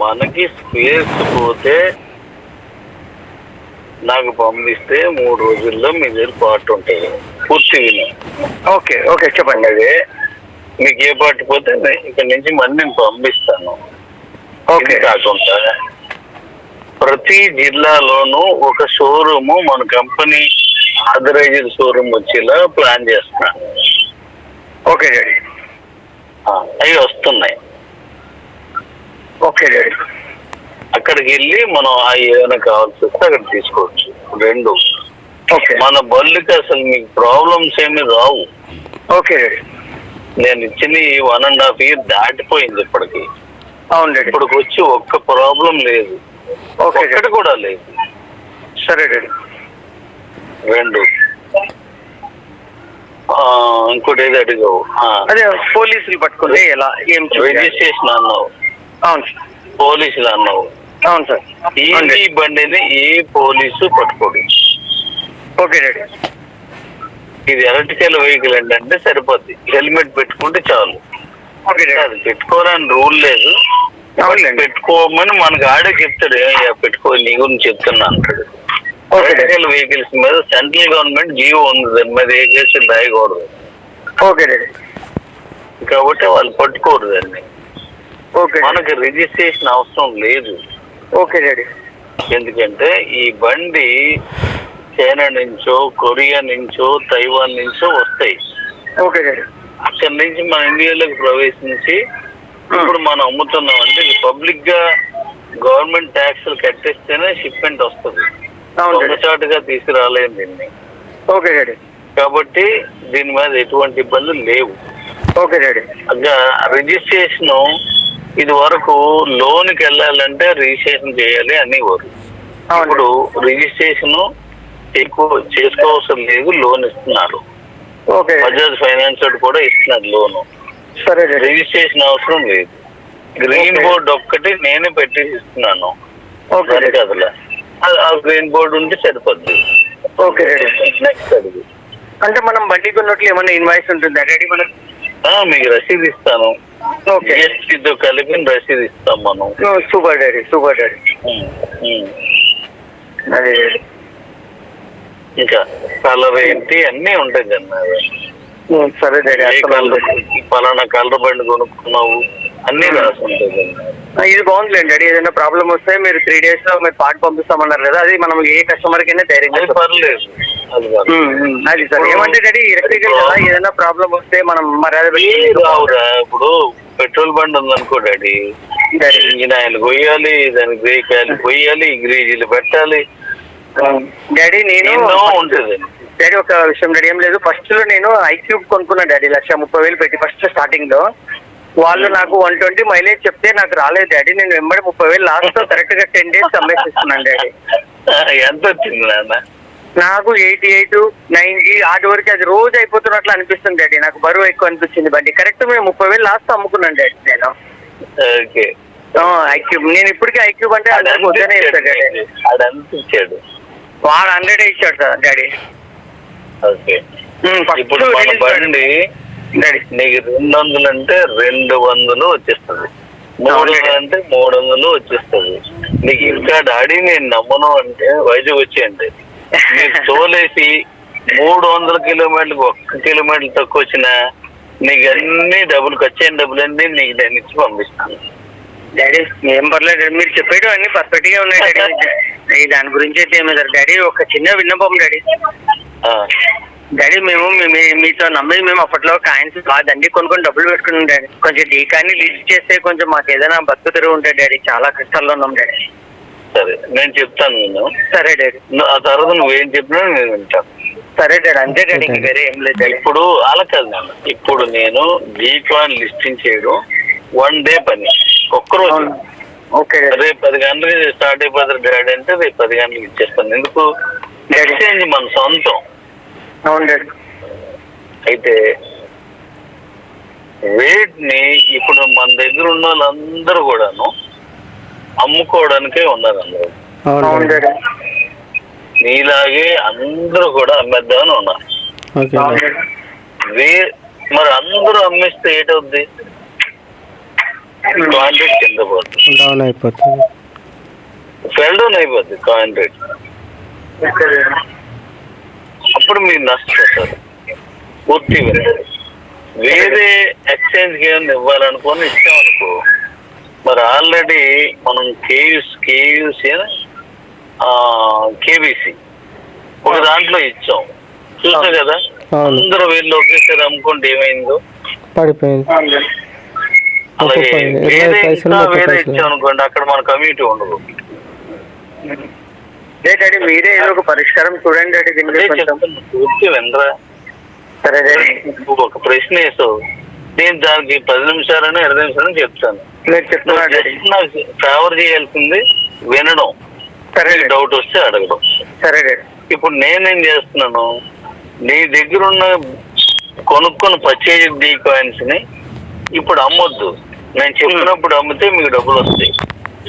మనకి స్పేస్ పోతే నాకు పంపిస్తే 3 రోజుల్లో మీ దగ్గర పార్ట్ ఉంటుంది. పూర్తి విను. ఓకే ఓకే చెప్పండి. అదే మీకు ఏ పార్ట్ పోతే ఇక్కడ నుంచి మళ్ళీ నేను పంపిస్తాను. ఓకే. కాకుండా ప్రతి జిల్లాలోనూ ఒక షోరూము మన కంపెనీ ఆథరైజ్డ్ షోరూమ్ వచ్చేలా ప్లాన్ చేస్తున్నాను. Okay daddy. అవి వస్తున్నాయి. Okay daddy. అక్కడికి వెళ్ళి మనం ఏమైనా కావాల్సి వస్తే అక్కడ తీసుకోవచ్చు. 2, ఓకే. మన బళ్ళుకి అసలు మీకు ప్రాబ్లమ్స్ ఏమి రావు. Okay daddy. నేను ఇచ్చిన 1.5 year దాటిపోయింది ఇప్పటికి. అవును డాడీ. ఇప్పటికి వచ్చి ఒక్క ప్రాబ్లం లేదు. ఓకే. ఒక్కటి కూడా లేదు. సరే డాడీ. 2 ఇంకోటి ఏది అడిగావు? అదే పోలీసులు పట్టుకుంటే ఎలా ఏం రిజిస్ట్రేషన్ అన్నావు. అవును సార్. పోలీసులు అన్నావు. అవును సార్. ఈ బండిని ఏ పోలీసు పట్టుకోడు. Okay daddy. ఇది ఎలక్ట్రికల్ వెహికల్ అంటే సరిపోద్ది. హెల్మెట్ పెట్టుకుంటే చాలు. Okay daddy. అది పెట్టుకోవడానికి రూల్ లేదు. పెట్టుకోమని మనకు ఆడే చెప్తాడు. పెట్టుకో నీ గురించి చెప్తున్నా అంటాడు. ఎలక్ట్రికల్ వెహికల్స్ మీద సెంట్రల్ గవర్నమెంట్ జీవో ఉంది. దాని మీద ఏ కేసులు రాయకూడదు. Okay daddy. కాబట్టి వాళ్ళు పట్టుకోరు దాన్ని. ఓకే. మనకి రిజిస్ట్రేషన్ అవసరం లేదు. Okay daddy. ఎందుకంటే ఈ బండి చైనా నుంచో, కొరియా నుంచో, తైవాన్ నుంచో వస్తాయి. Okay daddy. అక్కడి నుంచి మన ఇండియాలోకి ప్రవేశించి ఇప్పుడు మనం అమ్ముతున్నాం అంటే ఇది పబ్లిక్ గా గవర్నమెంట్ ట్యాక్స్లు కట్టేస్తేనే షిప్మెంట్ వస్తుంది. చాటుగా తీసుకురాలేదు దీన్ని. Okay daddy. కాబట్టి దీని మీద ఎటువంటి ఇబ్బందులు లేవు. Okay daddy. రిజిస్ట్రేషన్ ఇది వరకు లోన్కి వెళ్ళాలంటే రిజిస్ట్రేషన్ చేయాలి అనేవారు. ఇప్పుడు రిజిస్ట్రేషన్ ఎక్కువ చేసుకోవసరం లేదు. లోన్ ఇస్తున్నారు. బజాజ్ ఫైనాన్స్ కూడా ఇస్తున్నారు లోను. సరే. రిజిస్ట్రేషన్ అవసరం లేదు. గ్రీన్ బోర్డ్ ఒక్కటి నేనే పెట్టేసి ఇస్తున్నాను. కదలా ఆ గ్రీన్ బోర్డు ఉంటే సరిపోద్ది. ఓకే. నెక్స్ట్ అడుగు. అంటే మనం బండి కొన్నట్లు ఏమన్నా ఇన్వాయిస్ ఉంటుందా డాడీ మనకి? మీకు రసీదు ఇస్తాను. జిఎస్టీతో కలిపి రసీదు ఇస్తాం మనం. Super daddy. Super daddy. అదే ఇంకా కలర్ ఏంటి అన్నీ ఉంటాయి కదా. సరే డాడీ. పలానా కలర్ బండి కొనుక్కున్నావు అన్ని రాసి ఉంటుంది. ఇది బాగుందిలేండి డాడీ. ఏదైనా ప్రాబ్లం వస్తే మీరు 3 days లో మీరు పార్ట్ పంపిస్తామన్నారు కదా, అది మనం ఏ కస్టమర్ కైనా ధైర్యంగా పర్లేదు. అది సార్ ఏమంటే డాడీ ఎలక్ట్రికల్ కదా, ఏదైనా ప్రాబ్లం వస్తే మనం రావురా. ఇప్పుడు పెట్రోల్ బండి ఉందనుకో డాడీ, ఇంజిన్ ఆయిల్ పోయాలి, దానికి బ్రేక్ ఆయిల్ పోయాలి, గ్రీజీలు పెట్టాలి డాడీ. నేను ఉంటుంది డాడీ ఒక విషయం డాడీ. ఏం లేదు, ఫస్ట్ లో నేను ఐక్యూబ్ కొనుక్కున్నాను డాడీ 1,30,000 పెట్టి. ఫస్ట్ స్టార్టింగ్ లో వాళ్ళు నాకు 120 మైలేజ్ చెప్తే నాకు రాలేదు డాడీ. నేను వెంబడి 30,000 లాస్ట్ లో కరెక్ట్ గా 10 days అమ్మేసిస్తున్నాను డాడీ. ఎంత వచ్చింది నాన్న? నాకు 88, 90 ఆటి వరకు అది రోజు అయిపోతున్నట్లు అనిపిస్తుంది డాడీ. నాకు బరువు ఎక్కువ అనిపించింది బండి. కరెక్ట్ మేము 30,000 లాస్ట్ అమ్ముకున్నాను డాడీ నేను. ఐక్యూబ్ నేను ఇప్పటికీ ఐక్యూబ్ అంటే వద్దనే ఇస్తాడు డాడీ. ఇచ్చాడు 100 ఇచ్చాడు సార్ డాడీ. ఇప్పుడు మన బండి నీకు 200 అంటే 200 వచ్చేస్తుంది, 300 అంటే 300 వచ్చేస్తుంది. నీకు ఇంకా డాడీ నేను నమ్మను అంటే వైజాగ్ వచ్చేయండి. మీరు తోలేసి 300 కిలోమీటర్లకు 1 కిలోమీటర్ తక్కువ వచ్చినా నీకు అన్ని డబ్బులు ఖర్చు డబ్బులు అన్ని నీకు నేను ఇచ్చి పంపిస్తాను డాడీ. ఏం పర్లేదు మీరు చెప్పేటివి అన్ని పర్ఫెక్ట్ గా ఉన్నాయి డాడీ. దాని గురించి అయితే ఏమి సార్ డాడీ. ఒక చిన్న విన్నపం డాడీ. డాడీ మేము మీతో నమ్మి మేము అప్పట్లో కాయిన్స్ బాగా దండి కొనుక్కొని డబ్బులు పెట్టుకున్నాం డాడీ. కొంచెం డీకాన్ని లీజ్ చేస్తే కొంచెం మాకు ఏదైనా బతుకు తెరువు ఉంటాయి డాడీ. చాలా కష్టాల్లో ఉన్నాం డాడీ. సరే నేను చెప్తాను నేను. సరే డాడీ. ఆ తర్వాత నువ్వేం చెప్పినా నేను వింటాను. సరే డాడీ. అంతే డాడీ, వేరే ఏం లేదు డాడీ. ఇప్పుడు అలా కాదు నాన్న. ఇప్పుడు నేను డీకాన్ లిస్టింగ్ చేయడం 1 day పని, ఒక్కరోజు. ఓకే. రేపు 10 గంటలకి స్టార్ట్ అయిపోతారు డాడీ అంటే రేపు 10 గంటలకు ఇచ్చేస్తాను. ఎందుకు? ఎక్స్చేంజ్ మన సొంతం. అవును డాడీ. అయితే రేట్ ని ఇప్పుడు మన దగ్గర ఉన్న వాళ్ళందరూ కూడాను అమ్ముకోవడానికే ఉన్నారు అందరూ. అవును డాడీ. నీలాగే అందరూ కూడా అమ్మేద్దామని ఉన్నారు. ఓకే. మరి అందరూ అమ్మేస్తే ఏటవుద్ది? కాయిన్ రేట్ కింద పోతుంది, డౌన్ అయిపోతుంది. ఫెల్ డౌన్ అయిపోద్ది కాయిన్ రేట్. అప్పుడు మీరు నష్టపోతారు పూర్తిగా. వేరే ఎక్స్చేంజ్కి ఏమైనా ఇవ్వాలనుకొని ఇచ్చామనుకో, మరి ఆల్రెడీ మనం కేబీసీ ఒక దాంట్లో ఇచ్చాం, చూసా కదా. అందరూ వీళ్ళు ఒకేసారి అమ్ముకుంటే ఏమైందో పడిపోయింది. అలాగే వేరే ఇంకా వేరే ఇచ్చాం అనుకోండి, అక్కడ మన కమ్యూనిటీ ఉండదు. డాడీ మీరే ఏదో ఒక పరిష్కారం చూడండి డాడీ దీనికి. పూర్తి వినరా? సరే డాడీ. ఒక ప్రశ్న వేసావు, నేను దానికి 10 నిమిషాలను 20 నిమిషాలను చెప్తాను. మీరు చెప్తున్నారు నాకు ఫేవర్ చేయాల్సింది వినడం, సరే డౌట్ వస్తే అడగడం. సరే డాడీ. ఇప్పుడు నేనేం చేస్తున్నాను, నీ దగ్గర ఉన్న కొనుక్కొని పర్చేజ్ డి కాయిన్స్ ని ఇప్పుడు అమ్మొద్దు, నేను చెప్పినప్పుడు అమ్మితే మీకు డబ్బులు వస్తాయి.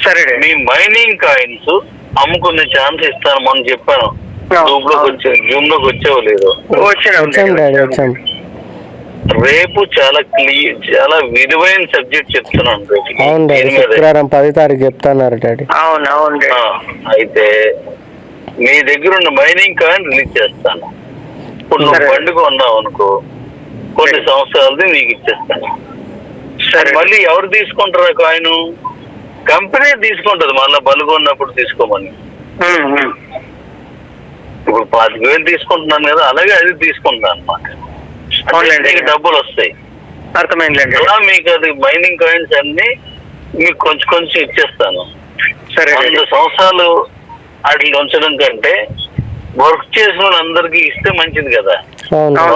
సరే డాడీ. మీ మైనింగ్ కాయిన్స్ అమ్ముకునే ఛాన్స్ ఇస్తాను. మనం చెప్పాను జూమ్ లోకి వచ్చావు లేదు, వచ్చాం డాడీ వచ్చాం. రేపు చాలా క్లియర్, చాలా విలువైన సబ్జెక్ట్ చెప్తున్నాను. అవును డాడీ, శుక్రవారం 10 తారీఖు చెప్తున్నారు డాడీ. అవును అవును. అయితే మీ దగ్గర ఉన్న మైనింగ్ కాయిన్ రిలీజ్ చేస్తాను. ఇప్పుడు నువ్వు బండి కొన్నావు అనుకో, కొన్ని సంవత్సరాలది నీకు ఇచ్చేస్తాను. సరే, మళ్ళీ ఎవరు తీసుకుంటారా కాయిన్? కంపెనీ తీసుకుంటది, మళ్ళీ బలుగు ఉన్నప్పుడు తీసుకోమని. ఇప్పుడు 25,000 తీసుకుంటున్నాను కదా, అలాగే అది తీసుకుంటాను అన్నమాట. నీకు డబ్బులు వస్తాయి. అర్థమైందండి. అలా మీకు అది మైనింగ్ కాయిన్స్ అన్ని మీకు కొంచెం కొంచెం ఇచ్చేస్తాను. సరే, 100 సంవత్సరాలు వాటిని ఉంచడం కంటే వర్క్ చేసిన వాళ్ళందరికీ ఇస్తే మంచిది కదా.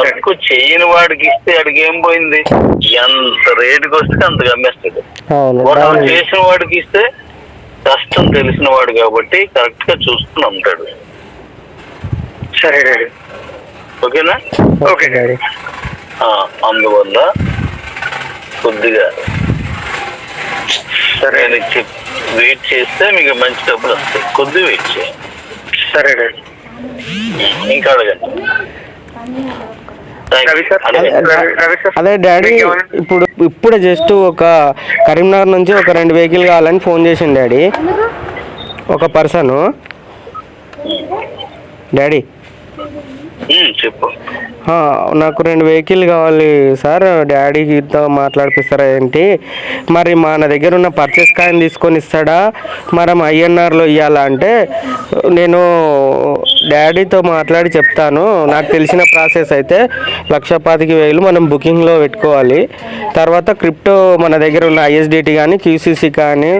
వర్క్ చేయని వాడికి ఇస్తే అడిగి ఏం పోయింది, ఎంత రేటుకి వస్తే అంతగా అమ్మేస్తాడు. వర్క్ చేసిన వాడికి ఇస్తే కష్టం తెలిసిన వాడు కాబట్టి కరెక్ట్ గా చూసుకుని అమ్ముతాడు. సరే డాడీ. ఓకేనా? Okay daddy. అందువల్ల కొద్దిగా సరే వెయిట్ చేస్తే మీకు మంచి డబ్బులు వస్తాయి. కొద్దిగా వెయిట్ చేయండి. సరే డాడీ. ఇంకా అడగండి. అదే డాడీ, ఇప్పుడు జస్ట్ ఒక కరీంనగర్ నుంచి ఒక 2 వెహికల్ కావాలని ఫోన్ చేసిండు డాడీ ఒక పర్సన్. డాడీ చెప్పు. నాకు 2 వెహికల్ కావాలి సార్, డాడీతో మాట్లాడిపిస్తారా ఏంటి? మరి మన దగ్గర ఉన్న పర్చేస్ కాయిన్ తీసుకొని ఇస్తాడా, మనం ఐఎన్ఆర్లో ఇవ్వాలా అంటే, నేను డాడీతో మాట్లాడి చెప్తాను. నాకు తెలిసిన ప్రాసెస్ అయితే 1,25,000 మనం బుకింగ్లో పెట్టుకోవాలి. తర్వాత క్రిప్టో మన దగ్గర ఉన్న ఐఎస్డిటీ కానీ క్యూసీసీ కానీ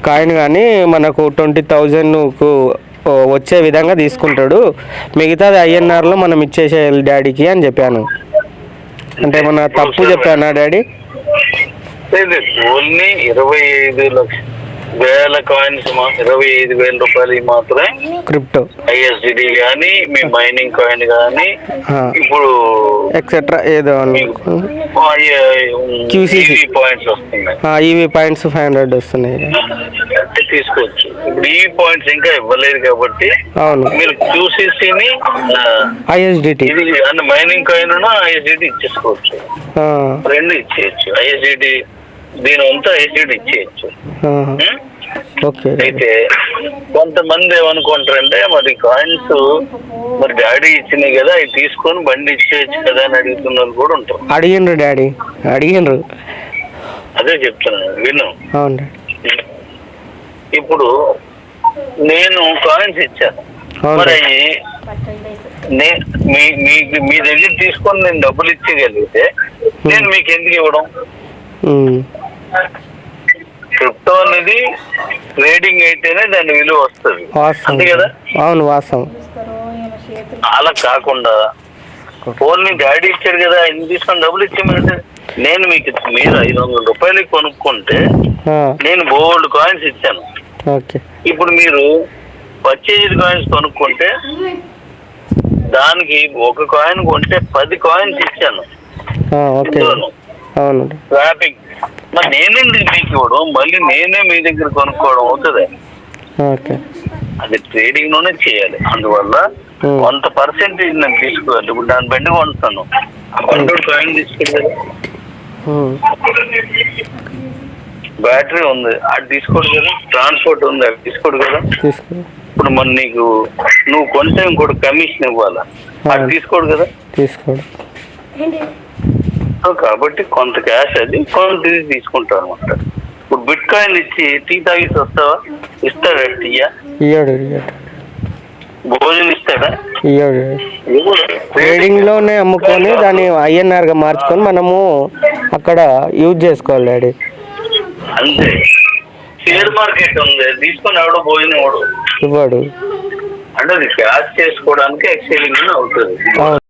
కాయిన్ కానీ మనకు 20,000కు వచ్చే విధంగా తీసుకుంటాడు. మిగతాది ఐఎన్ఆర్లో మనం ఇచ్చేసేయాలి డాడీకి అని చెప్పాను. అంటే మన తప్పు చెప్పానా డాడీ? ఓన్లీ 25,000 కాయిన్స్, 25,000 రూపాయలు మాత్రమే క్రిప్టో ఐఎస్డిడి కానీ మీ మైనింగ్ కాయిన్ కానీ ఇప్పుడు ఎక్సెట్రా ఏదో క్యూసీసీ పాయింట్స్ వస్తున్నాయి. ఈవీ పాయింట్స్ 500 వస్తున్నాయి, తీసుకోవచ్చు. ఇప్పుడు ఈ పాయింట్స్ ఇంకా ఇవ్వలేదు కాబట్టి అవును మీరు క్యూసీసీని ఐఎస్డిటి మైనింగ్ కాయిన్ ఐఎస్డిటి ఇచ్చేసుకోవచ్చు. 2 ఇచ్చేయచ్చు. ఐఎస్డిటి దీని అంతా ఐఎస్డిటి ఇచ్చేయచ్చు. ఓకే. అయితే కొంతమంది ఏమనుకుంటారంటే మరి కాయిన్స్ మరి డాడీ ఇచ్చినాయి కదా, అవి తీసుకొని బండి ఇచ్చేయచ్చు కదా అని అడుగుతున్న వాళ్ళు కూడా ఉంటారు. అడిగిండ్రు డాడీ, అడిగిండ్రు. అదే చెప్తున్నాను, విను. అవును. ఇప్పుడు నేను కాయిన్స్ ఇచ్చాను, మరి మీ దగ్గర తీసుకొని నేను డబ్బులు ఇచ్చేయగలిగితే నేను మీకు ఎందుకు ఇవ్వడం? క్రిప్టో అనేది ట్రేడింగ్ అయితేనే దాని విలువ వస్తుంది, అంతే కదా? అవును, వాస్తవం. అలా కాకుండా ఓన్లీ డాడీ ఇచ్చాడు కదా, ఎన్ని తీసుకొని డబ్బులు ఇచ్చేయమంటే నేను మీకు మీరు 500 రూపాయలకి కొనుక్కుంటే నేను బోల్డ్ కాయిన్స్ ఇచ్చాను. ఇప్పుడు మీరు పర్చేజ్ కాయిన్స్ కొనుక్కుంటే దానికి ఒక కాయిన్ కొంటే 10 కాయిన్స్ ఇచ్చాను. ట్రాఫిక్ మరి నేనేందుకు మీకు ఇవ్వడం, మళ్ళీ నేనే మీ దగ్గర కొనుక్కోవడం అవుతుంది. అది ట్రేడింగ్ లోనే చేయాలి. అందువల్ల 100% నేను తీసుకోవాలి. ఇప్పుడు దాని బండి కొంటాను, ఆ బండి కాయిన్ తీసుకెళ్ళాలి. బ్యాటరీ ఉంది అది తీసుకోడు కదా, ట్రాన్స్పోర్ట్ ఉంది అది తీసుకోడు కదా. తీసుకో ఇప్పుడు మన నీకు నువ్వు కొంటే ఇంకోటి కమిషన్ ఇవ్వాలా, అది తీసుకోడు కదా. తీసుకోడు. సో కాబట్టి కొంత క్యాష్ అది, కొంత ఇది తీసుకుంటాం అనమాట. ఇప్పుడు బిట్ కాయిన్ ఇచ్చి టీ తాగేసి వస్తావా? ఇస్తాడా టీయా? ఇయ్యాడు ఇయ్యాడు భోజనం ఇస్తాడా? ఇయ్యాడు. ఇవ్వడు. ట్రేడింగ్లోనే అమ్ముకొని దాన్ని ఐఎన్ఆర్గా మార్చుకొని మనము అక్కడ యూజ్ చేసుకోవాలి డాడీ. అంతే. షేర్ మార్కెట్ ఉంది, తీసుకొని ఎవడో భోజనం ఇవ్వడు. ఇవ్వడు. అంటే అది క్యాష్ చేసుకోవడానికి ఎక్సైలింగ్ అవుతుంది. అవును.